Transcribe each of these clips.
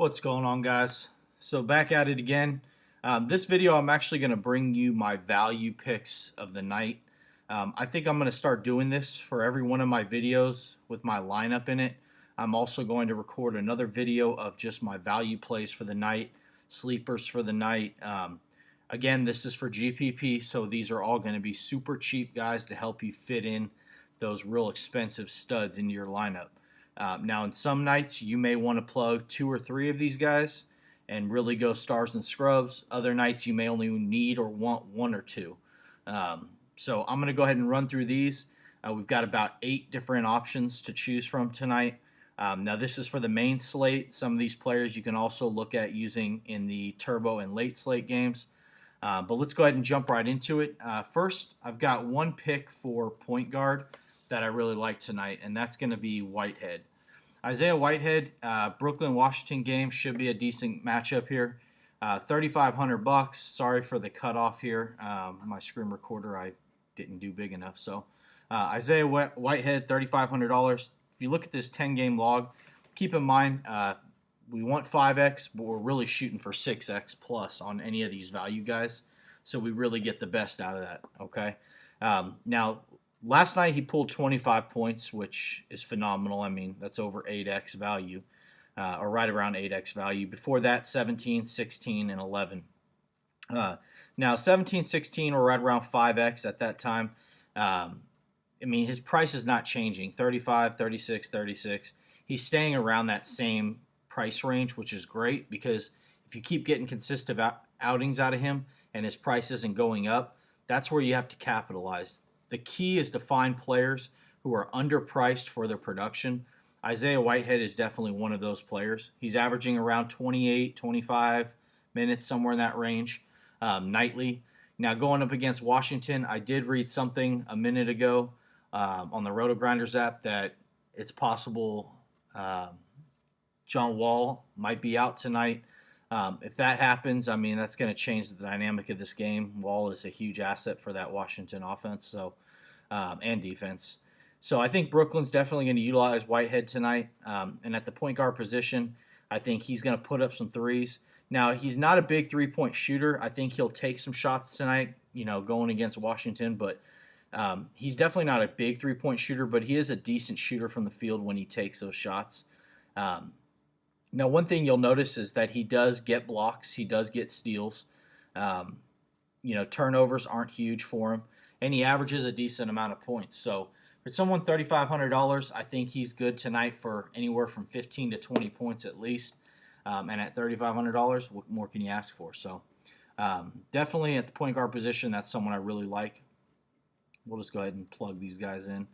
What's going on, guys? So back at it again. This video I'm actually going to bring you my value picks of the night. I think I'm going to start doing this for every one of my videos with my lineup in it. I'm also going to record another video of just my value plays for the night, sleepers for the night. Again, this is for GPP, so these are all going to be super cheap guys to help you fit in those real expensive studs into your lineup. Now, in some nights, you may want to plug 2 or 3 of these guys and really go stars and scrubs. Other nights, you may only need or want 1 or 2. So I'm going to go ahead and run through these. We've got about 8 different options to choose from tonight. Now, this is for the main slate. Some of these players you can also look at using in the turbo and late slate games. But let's go ahead and jump right into it. First, I've got one pick for point guard that I really like tonight, and that's going to be Whitehead. Isaiah Whitehead, Brooklyn Washington game should be a decent matchup here. $3,500. Sorry for the cutoff here. My screen recorder I didn't do big enough. So Isaiah Whitehead, $3,500. If you look at this 10-game log, keep in mind we want 5x, but we're really shooting for 6x plus on any of these value guys. So we really get the best out of that. Okay. Now, last night he pulled 25 points, which is phenomenal. I mean, that's over 8x value, or right around 8x value. Before that, 17, 16, and 11. Now, 17, 16 were right around 5x at that time. I mean, his price is not changing. 35, 36, 36. He's staying around that same price range, which is great because if you keep getting consistent outings out of him and his price isn't going up, that's where you have to capitalize. The key is to find players who are underpriced for their production. Isaiah Whitehead is definitely one of those players. He's averaging around 28, 25 minutes, somewhere in that range, nightly. Now, going up against Washington, I did read something a minute ago on the Roto Grinders app that it's possible John Wall might be out tonight. If that happens, I mean, that's going to change the dynamic of this game. Wall is a huge asset for that Washington offense and defense. So I think Brooklyn's definitely going to utilize Whitehead tonight. And at the point guard position, I think he's going to put up some threes. Now, he's not a big three-point shooter. I think he'll take some shots tonight, going against Washington. But he's definitely not a big three-point shooter, but he is a decent shooter from the field when he takes those shots. Now, one thing you'll notice is that he does get blocks. He does get steals. Turnovers aren't huge for him. And he averages a decent amount of points. So for someone $3,500, I think he's good tonight for anywhere from 15 to 20 points at least. And at $3,500, what more can you ask for? So definitely at the point guard position, that's someone I really like. We'll just go ahead and plug these guys in.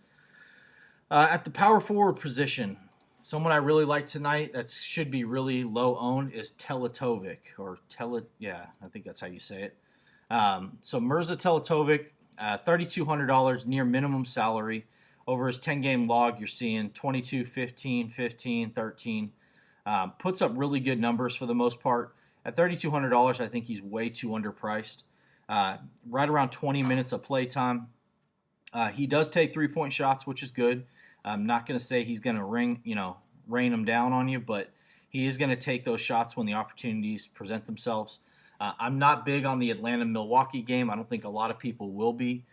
At the power forward position, someone I really like tonight that should be really low owned is Teletovic, I think that's how you say it. So Mirza Teletovic, $3,200 near minimum salary. Over his 10-game log, you're seeing 22, 15, 15, 13. Puts up really good numbers for the most part. At $3,200, I think he's way too underpriced. Right around 20 minutes of play time. He does take three-point shots, which is good. I'm not going to say he's going to rain them down on you, but he is going to take those shots when the opportunities present themselves. I'm not big on the Atlanta-Milwaukee game. I don't think a lot of people will be.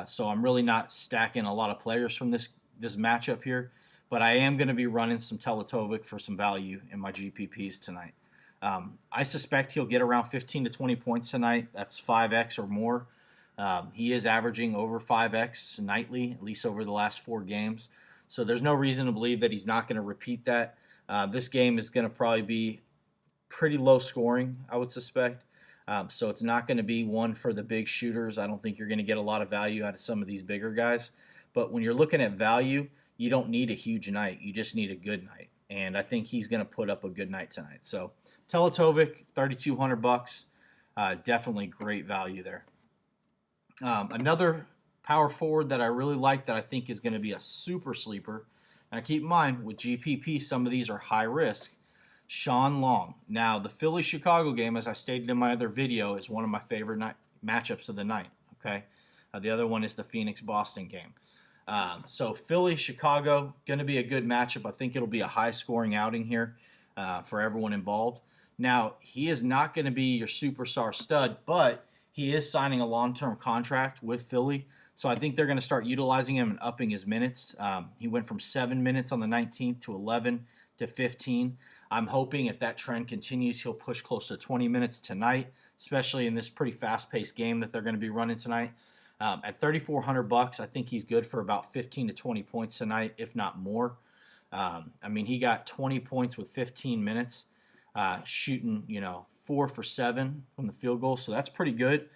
So I'm really not stacking a lot of players from this matchup here. But I am going to be running some Teletovic for some value in my GPPs tonight. I suspect he'll get around 15 to 20 points tonight. That's 5x or more. He is averaging over 5x nightly, at least over the last 4 games. So there's no reason to believe that he's not going to repeat that. This game is going to probably be pretty low scoring, I would suspect. So it's not going to be one for the big shooters. I don't think you're going to get a lot of value out of some of these bigger guys. But when you're looking at value, you don't need a huge night. You just need a good night. And I think he's going to put up a good night tonight. So Teletovic, $3,200. Definitely great value there. Another power forward that I really like that I think is going to be a super sleeper. Now keep in mind, with GPP, some of these are high risk. Sean Long. Now, the Philly-Chicago game, as I stated in my other video, is one of my favorite matchups of the night. Okay, the other one is the Phoenix-Boston game. So Philly-Chicago, going to be a good matchup. I think it'll be a high-scoring outing here. for everyone involved. Now, he is not going to be your superstar stud, but he is signing a long-term contract with Philly. So I think they're going to start utilizing him and upping his minutes. He went from 7 minutes on the 19th to 11 to 15. I'm hoping if that trend continues, he'll push close to 20 minutes tonight, especially in this pretty fast-paced game that they're going to be running tonight. At $3,400, I think he's good for about 15 to 20 points tonight, if not more. I mean, he got 20 points with 15 minutes, shooting, 4 for 7 from the field goal, so that's pretty good.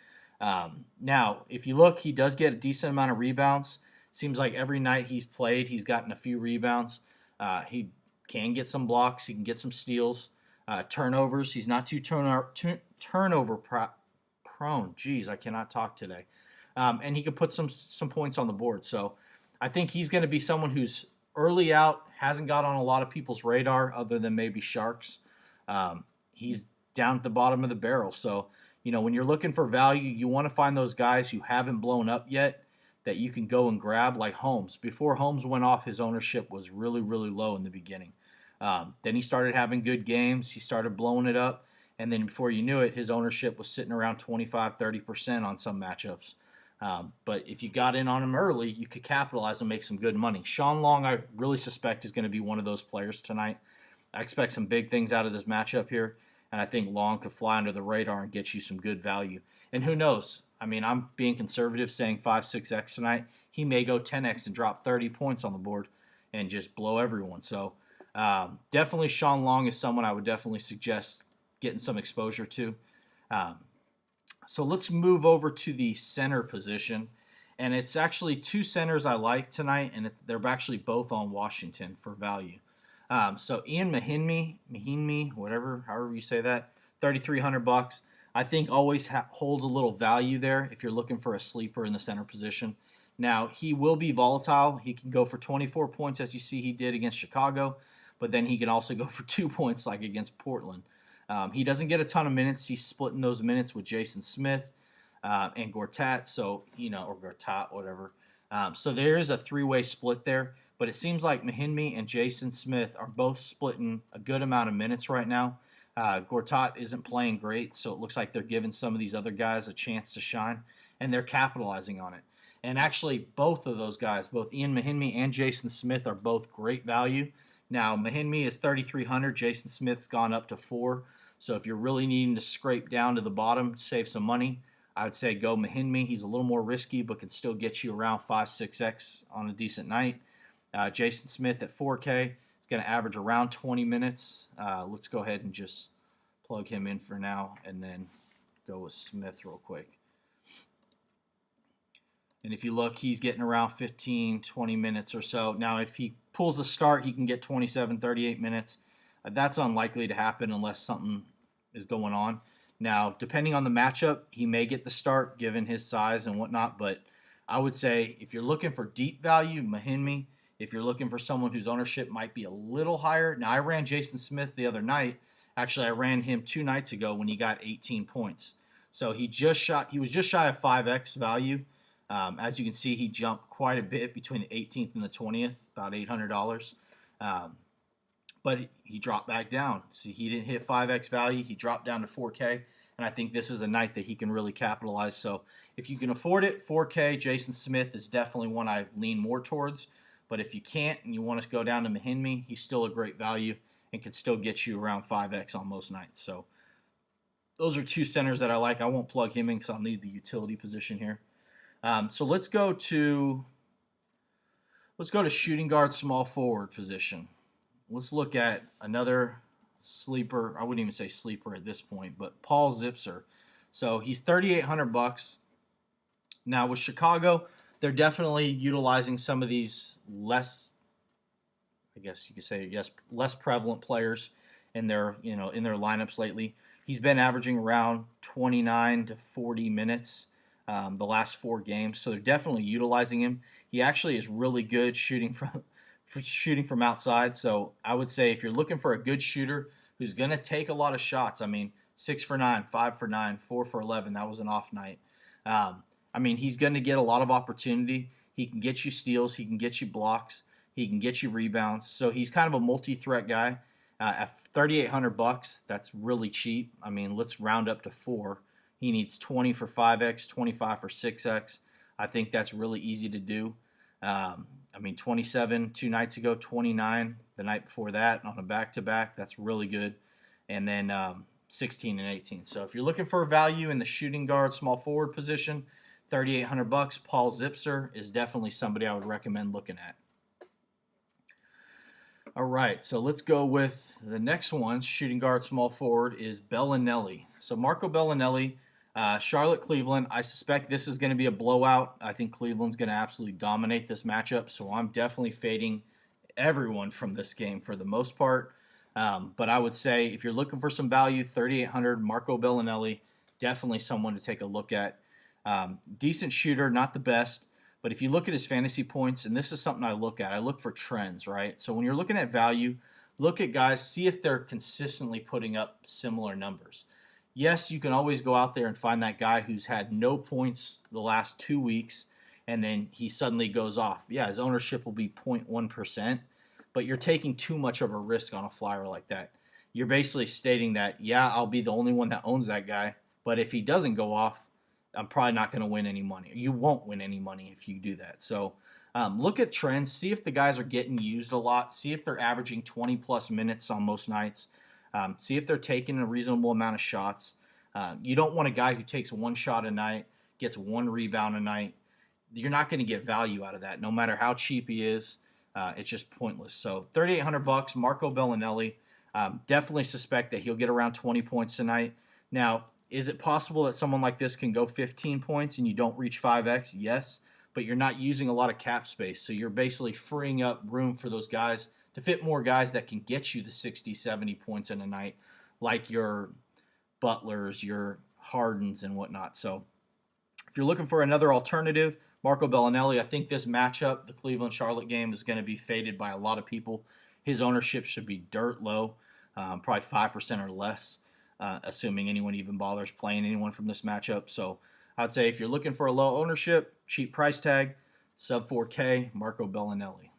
Now, if you look, he does get a decent amount of rebounds. Seems like every night he's played, he's gotten a few rebounds. He can get some blocks. He can get some steals. Turnovers. He's not too turnover prone. Jeez, I cannot talk today. And he could put some points on the board. So I think he's going to be someone who's early out, hasn't got on a lot of people's radar other than maybe Sharks. He's down at the bottom of the barrel. So, when you're looking for value, you want to find those guys who haven't blown up yet that you can go and grab, like Holmes. Before Holmes went off, his ownership was really, really low in the beginning. Then he started having good games. He started blowing it up. And then before you knew it, his ownership was sitting around 25, 30% on some matchups. But if you got in on him early, you could capitalize and make some good money. Sean Long, I really suspect, is going to be one of those players tonight. I expect some big things out of this matchup here. And I think Long could fly under the radar and get you some good value. And who knows? I mean, I'm being conservative, saying 5, 6x tonight. He may go 10x and drop 30 points on the board and just blow everyone. So definitely Sean Long is someone I would definitely suggest getting some exposure to. So let's move over to the center position. And it's actually two centers I like tonight, and they're actually both on Washington for value. So Ian Mahinmi, whatever, however you say that, $3,300. I think always holds a little value there if you're looking for a sleeper in the center position. Now, he will be volatile. He can go for 24 points, as you see he did against Chicago, but then he can also go for 2 points like against Portland. He doesn't get a ton of minutes. He's splitting those minutes with Jason Smith and Gortat, so, or Gortat, whatever. So there is a three-way split there. But it seems like Mahinmi and Jason Smith are both splitting a good amount of minutes right now. Gortat isn't playing great, so it looks like they're giving some of these other guys a chance to shine, and they're capitalizing on it. And actually, both of those guys, both Ian Mahinmi and Jason Smith, are both great value. Now, Mahinmi is $3,300. Jason Smith's gone up to $4,000. So if you're really needing to scrape down to the bottom, save some money, I would say go Mahinmi. He's a little more risky, but can still get you around 5, 6x on a decent night. Jason Smith at 4K is going to average around 20 minutes. Let's go ahead and just plug him in for now and then go with Smith real quick. And if you look, he's getting around 15, 20 minutes or so. Now, if he pulls a start, he can get 27, 38 minutes. That's unlikely to happen unless something is going on. Now, depending on the matchup, he may get the start given his size and whatnot. But I would say if you're looking for deep value, Mahinmi. If you're looking for someone whose ownership might be a little higher. Now, I ran Jason Smith the other night. Actually, I ran him 2 nights ago when he got 18 points. So he was just shy of 5x value. As you can see, he jumped quite a bit between the 18th and the 20th, about $800. But he dropped back down. See, he didn't hit 5x value. He dropped down to 4K. And I think this is a night that he can really capitalize. So if you can afford it, 4K, Jason Smith is definitely one I lean more towards. But if you can't and you want to go down to Mahinmi, he's still a great value and can still get you around 5x on most nights. So those are two centers that I like. I won't plug him in because I'll need the utility position here. So let's go to shooting guard, small forward position. Let's look at another sleeper. I wouldn't even say sleeper at this point, but Paul Zipser. So he's $3,800. Now with Chicago, they're definitely utilizing some of these less, I guess you could say, yes, less prevalent players in their lineups lately. He's been averaging around 29 to 40 minutes the last 4 games, so they're definitely utilizing him. He actually is really good shooting from outside. So I would say if you're looking for a good shooter who's going to take a lot of shots, I mean, 6 for 9, 5 for 9, 4 for 11. That was an off night. I mean, he's going to get a lot of opportunity. He can get you steals. He can get you blocks. He can get you rebounds. So he's kind of a multi-threat guy. At 3,800 bucks, that's really cheap. I mean, let's round up to 4. He needs 20 for 5x, 25 for 6x. I think that's really easy to do. I mean, 27 2 nights ago, 29 the night before that on a back-to-back. That's really good. And then 16 and 18. So if you're looking for a value in the shooting guard, small forward position, 3,800 bucks. Paul Zipser is definitely somebody I would recommend looking at. All right, so let's go with the next one. Shooting guard, small forward is Bellinelli. So Marco Bellinelli, Charlotte, Cleveland. I suspect this is going to be a blowout. I think Cleveland's going to absolutely dominate this matchup. So I'm definitely fading everyone from this game for the most part. But I would say if you're looking for some value, 3,800, Marco Bellinelli, definitely someone to take a look at. Decent shooter, not the best. But if you look at his fantasy points, and this is something I look at, I look for trends, right? So when you're looking at value, look at guys, see if they're consistently putting up similar numbers. Yes, you can always go out there and find that guy who's had no points the last 2 weeks, and then he suddenly goes off. Yeah, his ownership will be 0.1%, but you're taking too much of a risk on a flyer like that. You're basically stating that, yeah, I'll be the only one that owns that guy, but if he doesn't go off, I'm probably not going to win any money. You won't win any money if you do that. So look at trends. See if the guys are getting used a lot. See if they're averaging 20-plus minutes on most nights. See if they're taking a reasonable amount of shots. You don't want a guy who takes 1 shot a night, gets 1 rebound a night. You're not going to get value out of that, no matter how cheap he is. It's just pointless. So 3,800 bucks, Marco Bellinelli. Definitely suspect that he'll get around 20 points tonight. Now, is it possible that someone like this can go 15 points and you don't reach 5x? Yes, but you're not using a lot of cap space. So you're basically freeing up room for those guys to fit more guys that can get you the 60, 70 points in a night, like your Butlers, your Hardens, and whatnot. So if you're looking for another alternative, Marco Bellinelli, I think this matchup, the Cleveland-Charlotte game, is going to be faded by a lot of people. His ownership should be dirt low, probably 5% or less. Assuming anyone even bothers playing anyone from this matchup. So I'd say if you're looking for a low ownership, cheap price tag, sub 4K, Marco Bellinelli.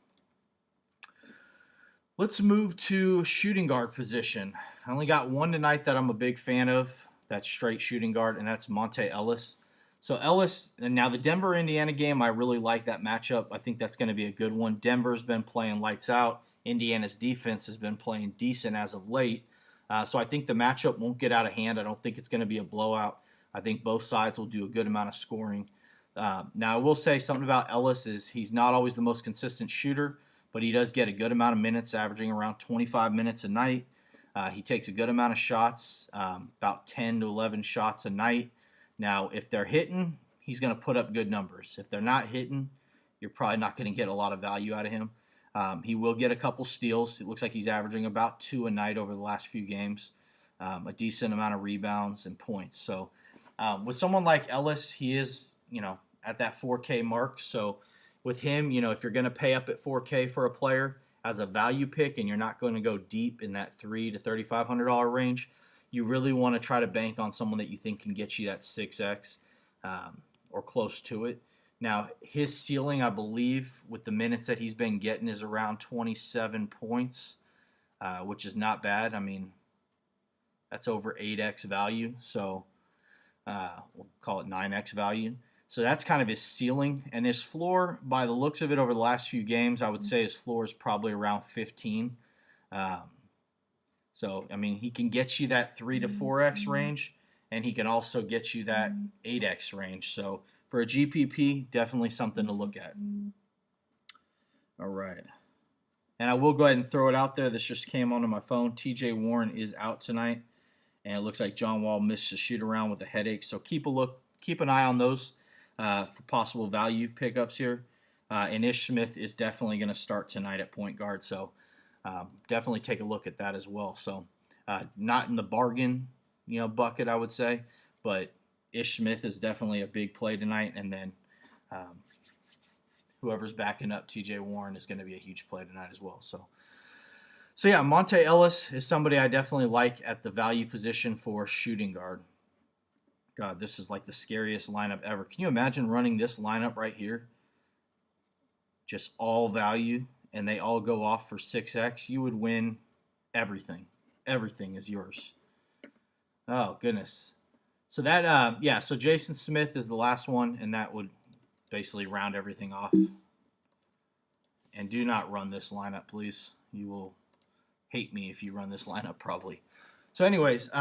Let's move to shooting guard position. I only got one tonight that I'm a big fan of. That's straight shooting guard, and that's Monte Ellis. So Ellis, and now the Denver-Indiana game, I really like that matchup. I think that's going to be a good one. Denver's been playing lights out. Indiana's defense has been playing decent as of late. So I think the matchup won't get out of hand. I don't think it's going to be a blowout. I think both sides will do a good amount of scoring. Now, I will say something about Ellis is he's not always the most consistent shooter, but he does get a good amount of minutes, averaging around 25 minutes a night. He takes a good amount of shots, about 10 to 11 shots a night. Now, if they're hitting, he's going to put up good numbers. If they're not hitting, you're probably not going to get a lot of value out of him. He will get a couple steals. It looks like he's averaging about 2 a night over the last few games, a decent amount of rebounds and points. So with someone like Ellis, he is, at that 4K mark. So with him, if you're going to pay up at 4K for a player as a value pick and you're not going to go deep in that $300 to $3,500 range, you really want to try to bank on someone that you think can get you that 6X or close to it. Now, his ceiling, I believe, with the minutes that he's been getting is around 27 points, which is not bad. I mean, that's over 8x value, so we'll call it 9x value. So that's kind of his ceiling. And his floor, by the looks of it over the last few games, I would say his floor is probably around 15. So, I mean, he can get you that 3 to 4x range, and he can also get you that 8x range. So for a GPP, definitely something to look at. All right. And I will go ahead and throw it out there. This just came onto my phone. TJ Warren is out tonight, and it looks like John Wall missed a shoot around with a headache. So keep an eye on those for possible value pickups here. And Ish Smith is definitely going to start tonight at point guard. So definitely take a look at that as well. So not in the bargain, bucket, I would say, but Ish Smith is definitely a big play tonight, and then whoever's backing up TJ Warren is going to be a huge play tonight as well. So yeah, Monte Ellis is somebody I definitely like at the value position for shooting guard. God, this is like the scariest lineup ever. Can you imagine running this lineup right here? Just all value, and they all go off for 6x. You would win everything. Everything is yours. Oh, goodness. So that, yeah, so Jason Smith is the last one, and that would basically round everything off. And do not run this lineup, please. You will hate me if you run this lineup, probably. So, anyways,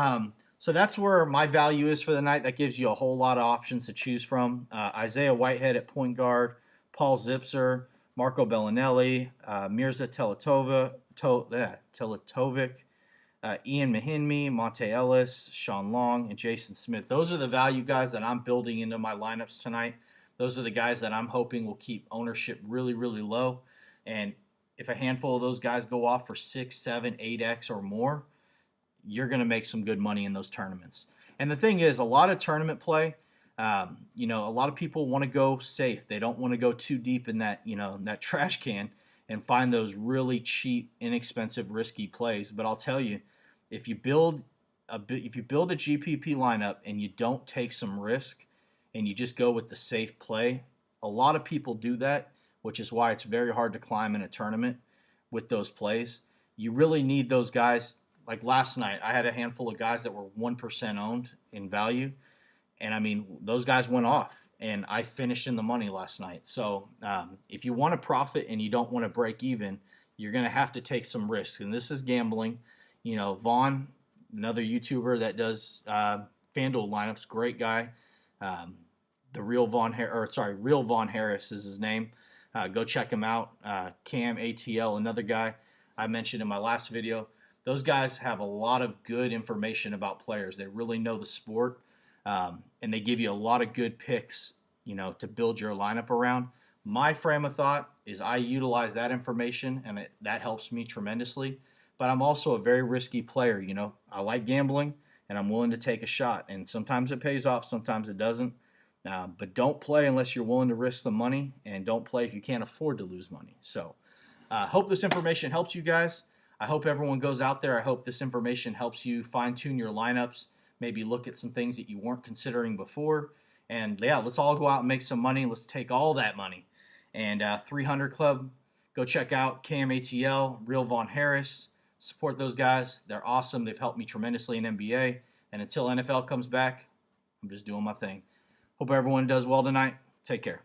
so that's where my value is for the night. That gives you a whole lot of options to choose from. Isaiah Whitehead at point guard, Paul Zipser, Marco Bellinelli, Mirza Teletovic, Ian Mahinmi, Monte Ellis, Sean Long, and Jason Smith. Those are the value guys that I'm building into my lineups tonight. Those are the guys that I'm hoping will keep ownership really, really low. And if a handful of those guys go off for 6, 7, 8x or more, you're going to make some good money in those tournaments. And the thing is, a lot of tournament play, a lot of people want to go safe. They don't want to go too deep in that, that trash can and find those really cheap, inexpensive, risky plays. But I'll tell you, if you build a GPP lineup and you don't take some risk and you just go with the safe play, a lot of people do that, which is why it's very hard to climb in a tournament with those plays. You really need those guys. Like last night, I had a handful of guys that were 1% owned in value. And I mean, those guys went off, and I finished in the money last night. So if you want to profit and you don't want to break even, you're going to have to take some risks. And this is gambling. Vaughn, another YouTuber that does FanDuel lineups, great guy. Real Vaughn Harris is his name. Go check him out. Cam ATL, another guy I mentioned in my last video. Those guys have a lot of good information about players. They really know the sport, and they give you a lot of good picks, to build your lineup around. My frame of thought is I utilize that information, and that helps me tremendously. But I'm also a very risky player. I like gambling, and I'm willing to take a shot. And sometimes it pays off, sometimes it doesn't. But don't play unless you're willing to risk the money, and don't play if you can't afford to lose money. So hope this information helps you guys. I hope everyone goes out there. I hope this information helps you fine-tune your lineups, maybe look at some things that you weren't considering before. And yeah, let's all go out and make some money. Let's take all that money. And 300 Club, go check out Cam ATL, Real Vaughn Harris. Support those guys. They're awesome. They've helped me tremendously in NBA. And until NFL comes back, I'm just doing my thing. Hope everyone does well tonight. Take care.